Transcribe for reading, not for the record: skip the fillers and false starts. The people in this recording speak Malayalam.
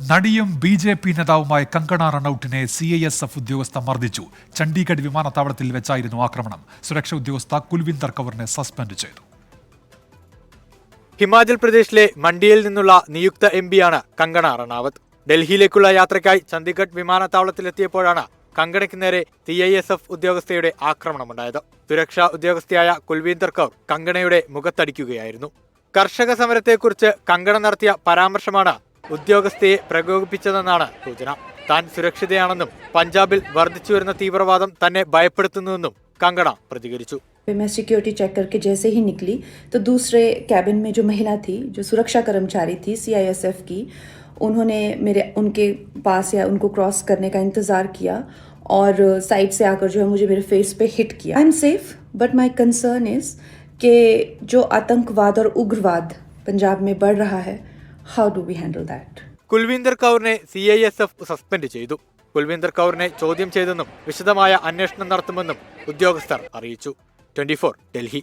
നടിയും BJP നേതാവുമായ കങ്കണ റണൌട്ടിനെ CISF ഉദ്യോഗസ്ഥ മർദ്ദിച്ചു. ചണ്ഡീഗഡ് വിമാനത്താവളത്തിൽ വെച്ചായിരുന്നു ആക്രമണം. സുരക്ഷാ ഉദ്യോഗസ്ഥ കുൽവിന്ദർ കൗറിനെ സസ്പെൻഡ് ചെയ്തു. ഹിമാചൽ പ്രദേശിലെ മണ്ഡിയിൽ നിന്നുള്ള നിയുക്ത MP-യാണ് കങ്കണ റണാവത്ത്. ഡൽഹിയിലേക്കുള്ള യാത്രയ്ക്കായി ചണ്ഡീഗഡ് വിമാനത്താവളത്തിലെത്തിയപ്പോഴാണ് കങ്കണയ്ക്ക് നേരെ CISF ഉദ്യോഗസ്ഥയുടെ ആക്രമണമുണ്ടായത്. സുരക്ഷാ ഉദ്യോഗസ്ഥയായ കുൽവിന്ദർ കൗർ കങ്കണയുടെ മുഖത്തടിക്കുകയായിരുന്നു. കർഷക സമരത്തെക്കുറിച്ച് കങ്കണ നടത്തിയ പരാമർശമാണ് ഉദ്യോഗസ്ഥയെ പ്രകോപിപ്പിച്ചതെന്നാണ് സൂചന. താൻ സുരക്ഷിതയാണെന്നും പഞ്ചാബിൽ വർദ്ധിച്ചുവരുന്ന തീവ്രവാദം തന്നെ ഭയപ്പെടുത്തുന്നുവെന്നും കങ്കണ പ്രതികരിച്ചു. मैं सिक्योरिटी चेक करके जैसे ही निकली तो दूसरे कैबिन में जो महिला थी, जो सुरक्षा कर्मचारी थी CISF की, उन्होंने उनके पास या उनको क्रॉस करने का इंतज़ार किया और साइड से आकर जो है मुझे मेरे फेस पे हिट किया. I am safe but my concern is कि जो आतंकवाद और उग्रवाद पंजाब में बढ़ रहा है, how do we handle that? Kulwinder കൗറിനെ CISF സസ്പെൻഡ് ചെയ്തു. കുൽവിന്ദർ കൗറിനെ ചോദ്യം ചെയ്തെന്നും വിശദമായ അന്വേഷണം നടത്തുമെന്നും ഉദ്യോഗസ്ഥർ അറിയിച്ചു. 24 ഡൽഹി.